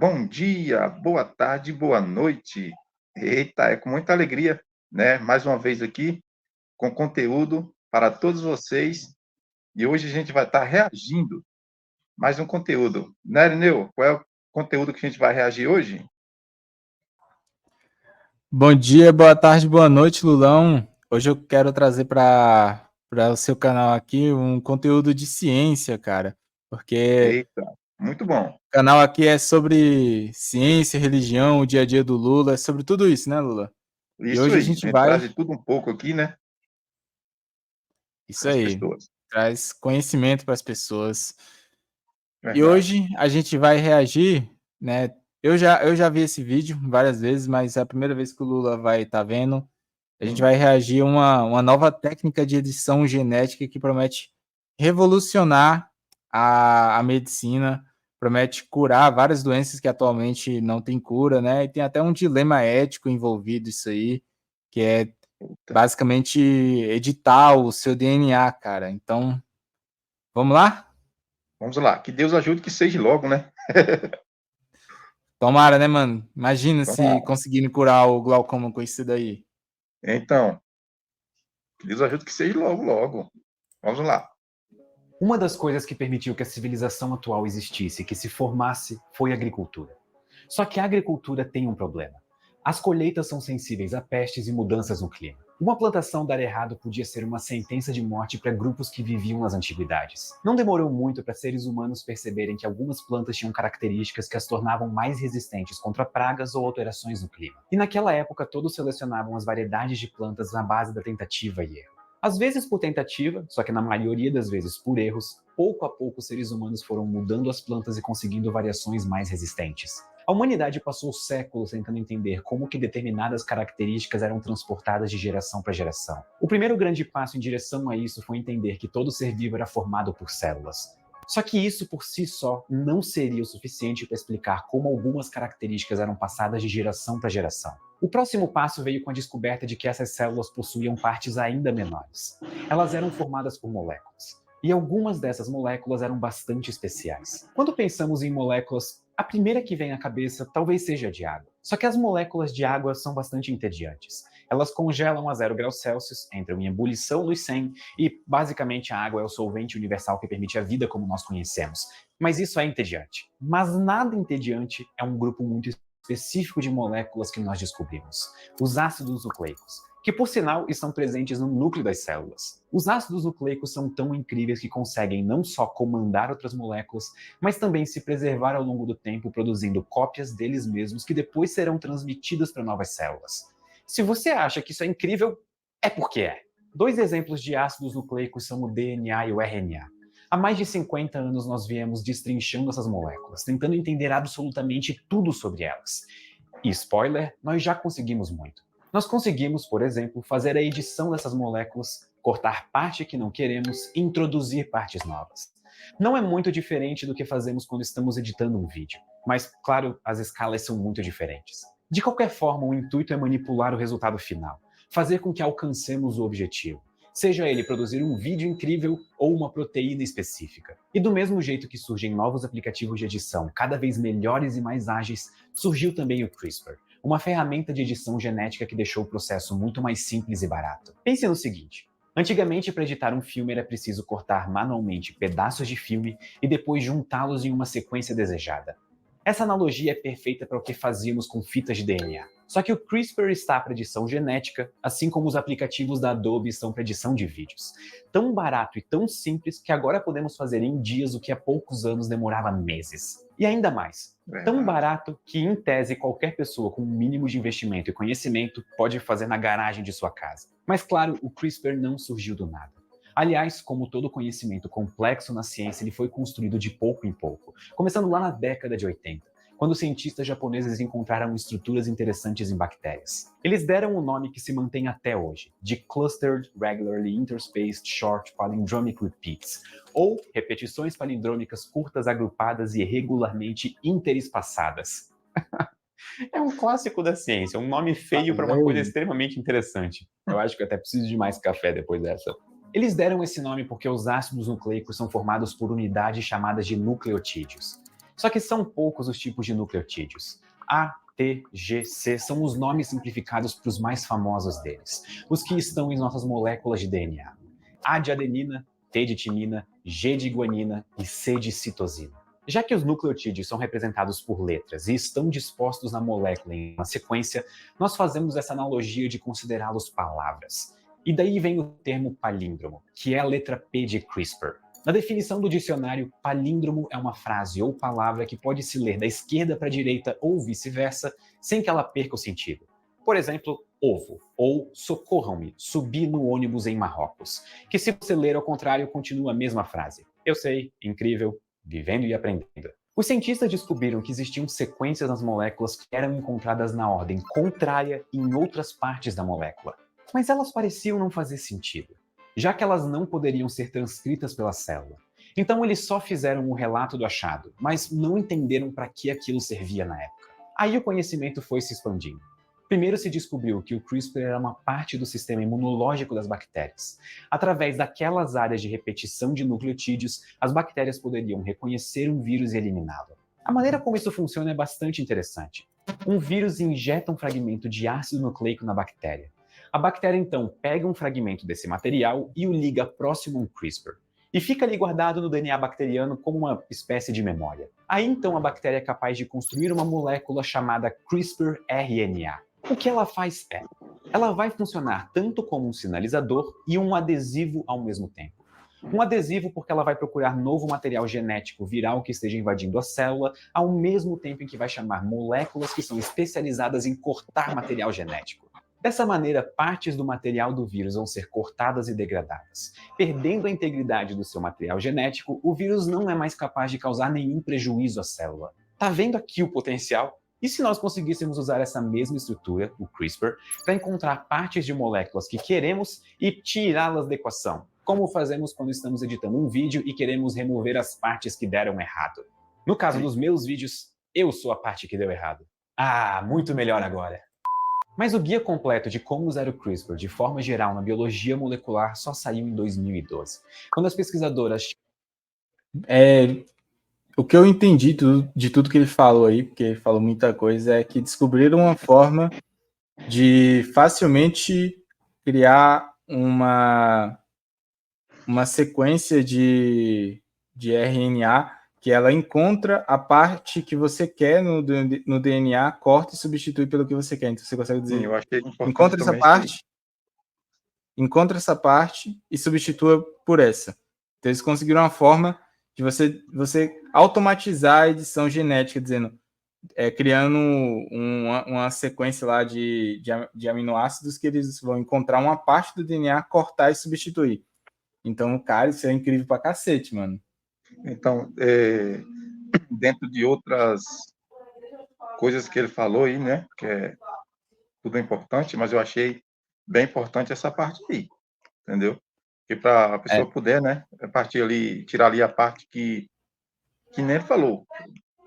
bom dia, boa tarde, boa noite. Eita, é com muita alegria, né? Mais uma vez aqui com conteúdo para todos vocês. E hoje a gente vai estar reagindo mais um conteúdo. Né, Irineu? Qual é o conteúdo que a gente vai reagir hoje? Bom dia, boa tarde, boa noite, Lulão. Hoje eu quero trazer para o seu canal aqui um conteúdo de ciência, cara, porque Eita, muito bom. o canal aqui é sobre ciência, religião, o dia a dia do Lula, é sobre tudo isso, né, Lula? E Isso hoje a aí, gente a gente vai, traz de tudo um pouco aqui, né? isso Para as aí, pessoas. traz conhecimento para as pessoas. E Verdade. hoje a gente vai reagir, né? Eu já vi esse vídeo várias vezes, mas é a primeira vez que o Lula vai estar vendo. A gente vai reagir a uma nova técnica de edição genética que promete revolucionar a medicina, promete curar várias doenças que atualmente não tem cura, né? E tem até um dilema ético envolvido isso aí, que é Eita. basicamente editar o seu DNA, cara. Então, vamos lá? Vamos lá. Que Deus ajude que seja logo, né? Tomara, né, mano? Imagina se Tomara. conseguirem curar o glaucoma com isso daí. Então, que Deus ajude que seja logo, logo. Vamos lá. Uma das coisas que permitiu que a civilização atual existisse, que se formasse, foi a agricultura. Só que a agricultura tem um problema. As colheitas são sensíveis a pestes e mudanças no clima. Uma plantação dar errado podia ser uma sentença de morte para grupos que viviam nas antiguidades. Não demorou muito para seres humanos perceberem que algumas plantas tinham características que as tornavam mais resistentes contra pragas ou alterações no clima. E naquela época todos selecionavam as variedades de plantas na base da tentativa e erro. Às vezes por tentativa, só que na maioria das vezes por erros, pouco a pouco os seres humanos foram mudando as plantas e conseguindo variações mais resistentes. A humanidade passou séculos tentando entender como que determinadas características eram transportadas de geração para geração. O primeiro grande passo em direção a isso foi entender que todo ser vivo era formado por células. Só que isso por si só não seria o suficiente para explicar como algumas características eram passadas de geração para geração. O próximo passo veio com a descoberta de que essas células possuíam partes ainda menores. Elas eram formadas por moléculas. E algumas dessas moléculas eram bastante especiais. Quando pensamos em moléculas, a primeira que vem à cabeça talvez seja a de água. Só que as moléculas de água são bastante entediantes. Elas congelam a 0 graus Celsius, entram em ebulição nos 100 e, basicamente, a água é o solvente universal que permite a vida como nós conhecemos. Mas isso é entediante. Mas nada entediante é um grupo muito específico de moléculas que nós descobrimos, os ácidos nucleicos, que por sinal estão presentes no núcleo das células. Os ácidos nucleicos são tão incríveis que conseguem não só comandar outras moléculas, mas também se preservar ao longo do tempo produzindo cópias deles mesmos que depois serão transmitidas para novas células. Se você acha que isso é incrível, é porque é. Dois exemplos de ácidos nucleicos são o DNA e o RNA. Há mais de 50 anos nós viemos destrinchando essas moléculas, tentando entender absolutamente tudo sobre elas. E spoiler, nós já conseguimos muito. Nós conseguimos, por exemplo, fazer a edição dessas moléculas, cortar parte que não queremos e introduzir partes novas. Não é muito diferente do que fazemos quando estamos editando um vídeo, mas, claro, as escalas são muito diferentes. De qualquer forma, o intuito é manipular o resultado final, fazer com que alcancemos o objetivo, seja ele produzir um vídeo incrível ou uma proteína específica. E do mesmo jeito que surgem novos aplicativos de edição cada vez melhores e mais ágeis, surgiu também o CRISPR, uma ferramenta de edição genética que deixou o processo muito mais simples e barato. Pense no seguinte: antigamente, para editar um filme era preciso cortar manualmente pedaços de filme e depois juntá-los em uma sequência desejada. Essa analogia é perfeita para o que fazíamos com fitas de DNA. Só que o CRISPR está para edição genética, assim como os aplicativos da Adobe estão para edição de vídeos. Tão barato e tão simples que agora podemos fazer em dias o que há poucos anos demorava meses. E ainda mais, tão barato que, em tese, qualquer pessoa com um mínimo de investimento e conhecimento pode fazer na garagem de sua casa. Mas claro, o CRISPR não surgiu do nada. Aliás, como todo conhecimento complexo na ciência, ele foi construído de pouco em pouco, começando lá na década de 80, quando cientistas japoneses encontraram estruturas interessantes em bactérias. Eles deram um nome que se mantém até hoje, de Clustered Regularly Interspaced Short Palindromic Repeats, ou repetições palindrômicas curtas agrupadas e irregularmente interespaçadas. É um clássico da ciência, um nome feio para uma coisa extremamente interessante. Eu acho que eu até preciso de mais café depois dessa. Eles deram esse nome porque os ácidos nucleicos são formados por unidades chamadas de nucleotídeos. Só que são poucos os tipos de nucleotídeos. A, T, G, C são os nomes simplificados para os mais famosos deles, os que estão em nossas moléculas de DNA. A de adenina, T de timina, G de guanina e C de citosina. Já que os nucleotídeos são representados por letras e estão dispostos na molécula em uma sequência, nós fazemos essa analogia de considerá-los palavras. E daí vem o termo palíndromo, que é a letra P de CRISPR. Na definição do dicionário, palíndromo é uma frase ou palavra que pode se ler da esquerda para a direita ou vice-versa, sem que ela perca o sentido. Por exemplo, ovo, ou socorram-me, subi no ônibus em Marrocos, que se você ler ao contrário continua a mesma frase. Eu sei, incrível, vivendo e aprendendo. Os cientistas descobriram que existiam sequências nas moléculas que eram encontradas na ordem contrária em outras partes da molécula. Mas elas pareciam não fazer sentido, já que elas não poderiam ser transcritas pela célula. Então eles só fizeram um relato do achado, mas não entenderam para que aquilo servia na época. Aí o conhecimento foi se expandindo. Primeiro se descobriu que o CRISPR era uma parte do sistema imunológico das bactérias. Através daquelas áreas de repetição de nucleotídeos, as bactérias poderiam reconhecer um vírus e eliminá-lo. A maneira como isso funciona é bastante interessante. Um vírus injeta um fragmento de ácido nucleico na bactéria. A bactéria então pega um fragmento desse material e o liga próximo a um CRISPR. E fica ali guardado no DNA bacteriano como uma espécie de memória. Aí então a bactéria é capaz de construir uma molécula chamada CRISPR-RNA. O que ela faz é, ela vai funcionar tanto como um sinalizador e um adesivo ao mesmo tempo. Um adesivo porque ela vai procurar novo material genético viral que esteja invadindo a célula, ao mesmo tempo em que vai chamar moléculas que são especializadas em cortar material genético. Dessa maneira, partes do material do vírus vão ser cortadas e degradadas. Perdendo a integridade do seu material genético, o vírus não é mais capaz de causar nenhum prejuízo à célula. Tá vendo aqui o potencial? E se nós conseguíssemos usar essa mesma estrutura, o CRISPR, para encontrar partes de moléculas que queremos e tirá-las da equação? Como fazemos quando estamos editando um vídeo e queremos remover as partes que deram errado? No caso dos meus vídeos, eu sou a parte que deu errado. Ah, muito melhor agora. Mas o guia completo de como usar o CRISPR de forma geral na biologia molecular só saiu em 2012, quando as pesquisadoras... O que eu entendi de tudo que ele falou aí, porque ele falou muita coisa, é que descobriram uma forma de facilmente criar uma sequência de RNA que ela encontra a parte que você quer no DNA, corta e substitui pelo que você quer. Então você consegue dizer, Sim, eu achei encontra essa parte e substitua por essa. Então eles conseguiram uma forma de você automatizar a edição genética, dizendo, criando uma sequência lá de aminoácidos que eles vão encontrar uma parte do DNA, cortar e substituir. Então, cara, isso é incrível pra cacete, mano. Então, dentro de outras coisas que ele falou aí, né, que tudo é importante, mas eu achei bem importante essa parte aí, entendeu? Que para a pessoa poder, né, partir ali, tirar ali a parte que nem ele falou,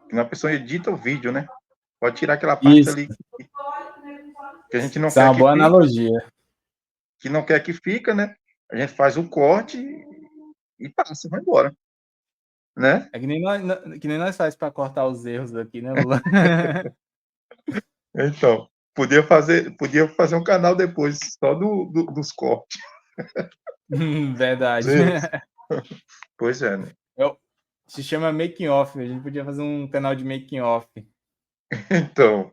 que a pessoa edita o vídeo, né? Pode tirar aquela parte ali que a gente não quer que boa analogia. Que não quer que fica, né? A gente faz o corte e passa, vai embora, né? É que nem nós faz para cortar os erros aqui, né, Lula? Então, podia fazer um canal depois só dos cortes. Verdade. Pois é, né? Se chama Making Off. A gente podia fazer um canal de Making Off. Então.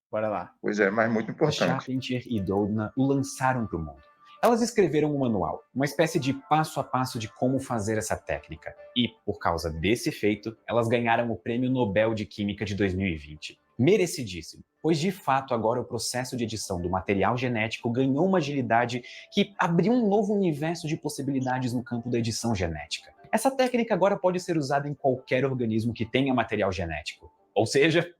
Bora lá. Pois é, mas muito importante. Charpentier e Doudna o lançaram para o mundo. Elas escreveram um manual, uma espécie de passo a passo de como fazer essa técnica. E, por causa desse feito, elas ganharam o Prêmio Nobel de Química de 2020. Merecidíssimo, pois de fato agora o processo de edição do material genético ganhou uma agilidade que abriu um novo universo de possibilidades no campo da edição genética. Essa técnica agora pode ser usada em qualquer organismo que tenha material genético, ou seja,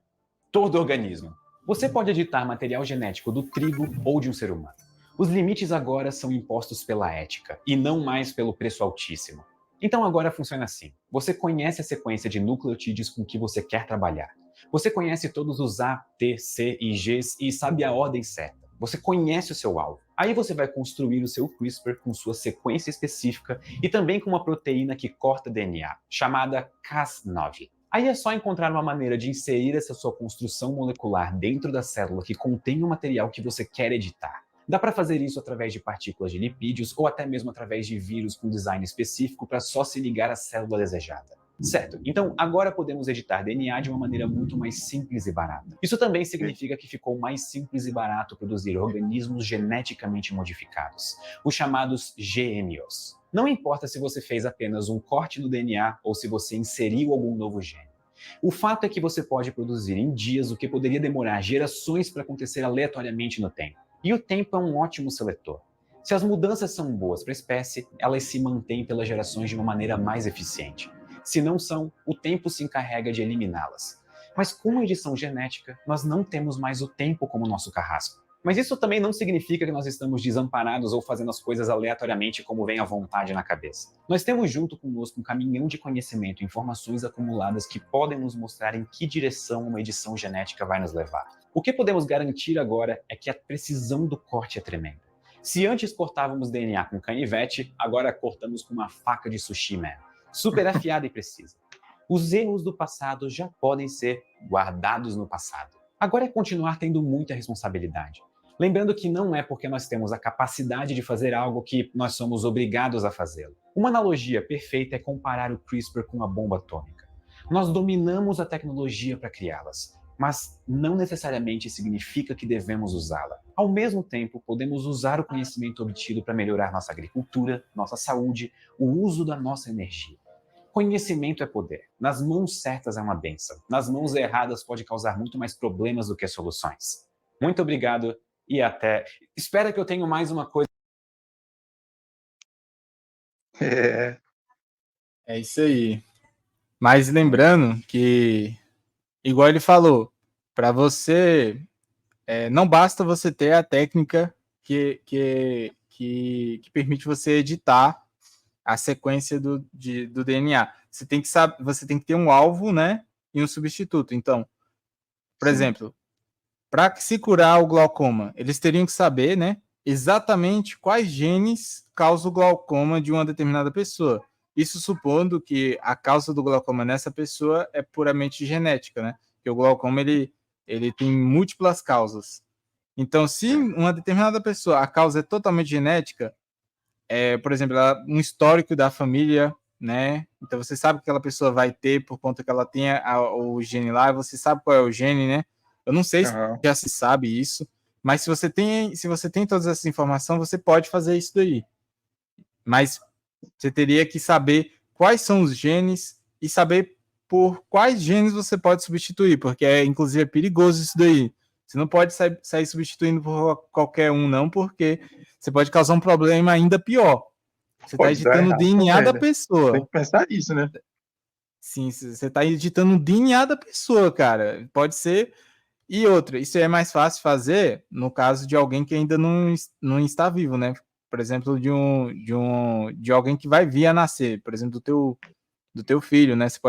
todo organismo. Você pode editar material genético do trigo ou de um ser humano. Os limites agora são impostos pela ética, e não mais pelo preço altíssimo. Então agora funciona assim. Você conhece a sequência de nucleotídeos com que você quer trabalhar. Você conhece todos os A, T, C e Gs e sabe a ordem certa. Você conhece o seu alvo. Aí você vai construir o seu CRISPR com sua sequência específica e também com uma proteína que corta DNA, chamada Cas9. Aí é só encontrar uma maneira de inserir essa sua construção molecular dentro da célula que contém o material que você quer editar. Dá para fazer isso através de partículas de lipídios ou até mesmo através de vírus com design específico para só se ligar à célula desejada. Certo, então agora podemos editar DNA de uma maneira muito mais simples e barata. Isso também significa que ficou mais simples e barato produzir organismos geneticamente modificados, os chamados GMOs. Não importa se você fez apenas um corte no DNA ou se você inseriu algum novo gene. O fato é que você pode produzir em dias o que poderia demorar gerações para acontecer aleatoriamente no tempo. E o tempo é um ótimo seletor. Se as mudanças são boas para a espécie, elas se mantêm pelas gerações de uma maneira mais eficiente. Se não são, o tempo se encarrega de eliminá-las. Mas com a edição genética, nós não temos mais o tempo como nosso carrasco. Mas isso também não significa que nós estamos desamparados ou fazendo as coisas aleatoriamente como vem à vontade na cabeça. Nós temos junto conosco um caminhão de conhecimento e informações acumuladas que podem nos mostrar em que direção uma edição genética vai nos levar. O que podemos garantir agora é que a precisão do corte é tremenda. Se antes cortávamos DNA com canivete, agora cortamos com uma faca de sushi man. Super afiada e precisa. Os erros do passado já podem ser guardados no passado. Agora é continuar tendo muita responsabilidade. Lembrando que não é porque nós temos a capacidade de fazer algo que nós somos obrigados a fazê-lo. Uma analogia perfeita é comparar o CRISPR com a bomba atômica. Nós dominamos a tecnologia para criá-las, mas não necessariamente significa que devemos usá-la. Ao mesmo tempo, podemos usar o conhecimento obtido para melhorar nossa agricultura, nossa saúde, o uso da nossa energia. Conhecimento é poder. Nas mãos certas é uma bênção. Nas mãos erradas pode causar muito mais problemas do que soluções. Muito obrigado e até... Espera que eu tenho mais uma coisa. É isso aí. Mas lembrando que, igual ele falou, para você, não basta você ter a técnica que permite você editar a sequência do DNA. Você tem que ter um alvo, né, e um substituto. Então, por exemplo, para se curar o glaucoma, eles teriam que saber, né, exatamente quais genes causam o glaucoma de uma determinada pessoa. Isso supondo que a causa do glaucoma nessa pessoa é puramente genética, né? Porque o glaucoma ele tem múltiplas causas. Então, se uma determinada pessoa a causa é totalmente genética, por exemplo, um histórico da família, né? Então você sabe que aquela pessoa vai ter por conta que ela tenha o gene lá, você sabe qual é o gene, né? Eu não sei se já se sabe isso, mas se você tem todas essas informações, você pode fazer isso daí. Mas você teria que saber quais são os genes e saber por quais genes você pode substituir, porque inclusive é perigoso isso daí. Você não pode sair substituindo por qualquer um, não, porque você pode causar um problema ainda pior. Você está editando o DNA da pessoa. Tem que pensar nisso, né? Sim, você está editando o DNA da pessoa, cara. Pode ser. E outra, isso é mais fácil fazer no caso de alguém que ainda não está vivo, né? Por exemplo, de alguém que vai vir a nascer, por exemplo, do teu filho, né? Você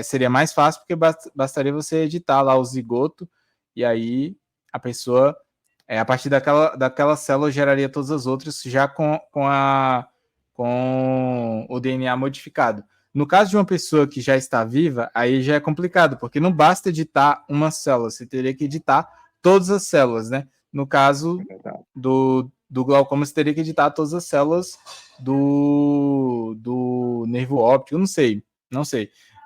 seria mais fácil porque bastaria você editar lá o zigoto e aí a pessoa, a partir daquela célula, geraria todas as outras já com o DNA modificado. No caso de uma pessoa que já está viva, aí já é complicado, porque não basta editar uma célula, você teria que editar todas as células, né? No caso do glaucoma, você teria que editar todas as células do nervo óptico, não sei.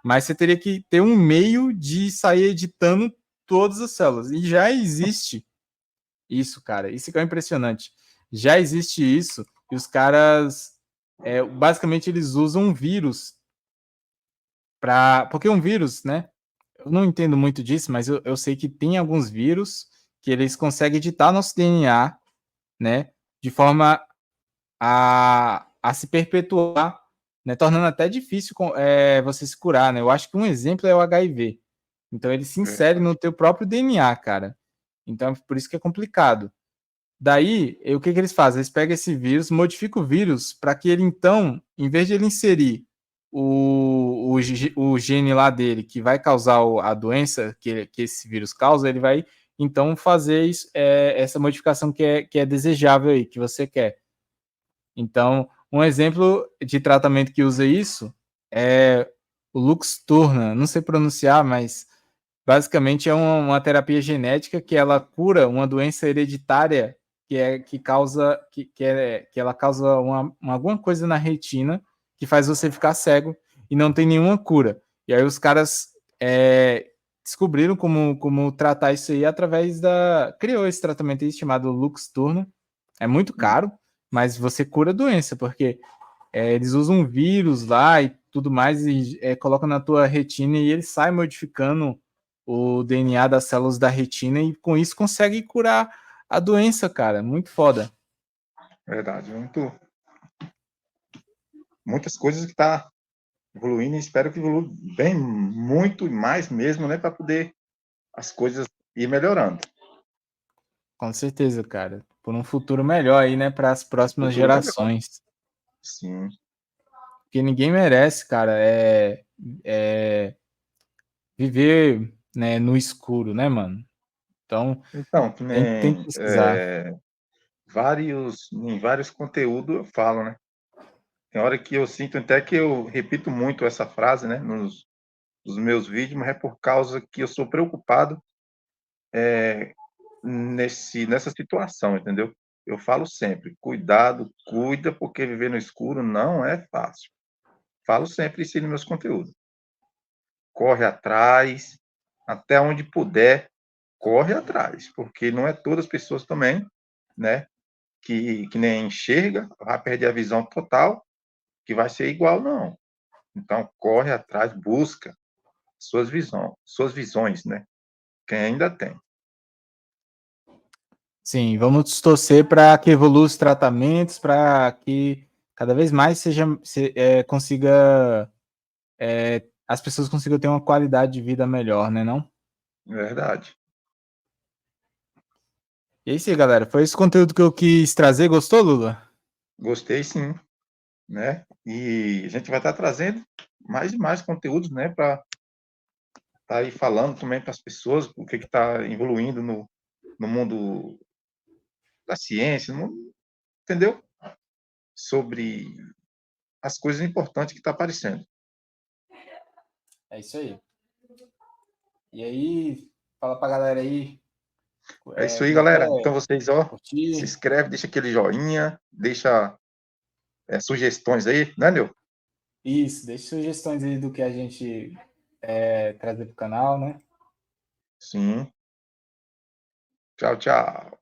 Mas você teria que ter um meio de sair editando todas as células. E já existe isso, cara. Isso que é impressionante. Já existe isso, e os caras, basicamente, eles usam um vírus porque um vírus, né? Eu não entendo muito disso, mas eu sei que tem alguns vírus que eles conseguem editar nosso DNA, né? De forma a se perpetuar, né? Tornando até difícil você se curar, né? Eu acho que um exemplo é o HIV. Então ele se insere no teu próprio DNA, cara. Então por isso que é complicado. Daí, o que eles fazem? Eles pegam esse vírus, modificam o vírus para que ele, então, em vez de ele inserir o gene lá dele, que vai causar a doença que esse vírus causa, ele vai então fazer isso, essa modificação que é desejável aí, que você quer. Então, um exemplo de tratamento que usa isso é o Luxturna, não sei pronunciar, mas basicamente é uma terapia genética que ela cura uma doença hereditária que ela causa alguma coisa na retina que faz você ficar cego e não tem nenhuma cura. E aí os caras descobriram como tratar isso aí criou esse tratamento aí chamado Luxturna. É muito caro, mas você cura a doença, porque eles usam um vírus lá e tudo mais e colocam na tua retina e ele sai modificando o DNA das células da retina e com isso consegue curar a doença, cara. Muito foda. Verdade, muitas coisas que tá evoluindo e espero que evolua bem, muito mais mesmo, né, para poder as coisas ir melhorando. Com certeza, cara. Por um futuro melhor aí, né, para as próximas Futuro melhor. gerações. Sim. Porque ninguém merece, cara, viver, né, no escuro, né, mano? Então, Então, que tem que nem pesquisar. em vários conteúdos eu falo, né? Tem hora que eu sinto até que eu repito muito essa frase, né, nos meus vídeos, mas é por causa que eu sou preocupado nessa situação, entendeu? Eu falo sempre, cuidado, cuida, porque viver no escuro não é fácil. Falo sempre isso aí nos meus conteúdos. Corre atrás, até onde puder, corre atrás, porque não é todas as pessoas também, né, que nem enxerga, vai perder a visão total, que vai ser igual, não. Então, corre atrás, busca suas visões, né? Quem ainda tem. Sim, vamos torcer para que evolua os tratamentos, para que cada vez mais as pessoas consigam ter uma qualidade de vida melhor, né, não? Verdade. E é isso aí, galera. Foi esse conteúdo que eu quis trazer. Gostou, Lula? Gostei sim, né? E a gente vai estar trazendo mais e mais conteúdos, né, para estar aí falando também para as pessoas o que está evoluindo no mundo da ciência, entendeu? Sobre as coisas importantes que está aparecendo. É isso aí. E aí, fala pra galera aí, É isso aí, como é que é? galera. Então vocês, ó, se Curtir. inscreve, deixa aquele joinha, deixa sugestões aí, né, Nil? Isso, deixe sugestões aí do que a gente trazer pro canal, né? Sim. Tchau, tchau.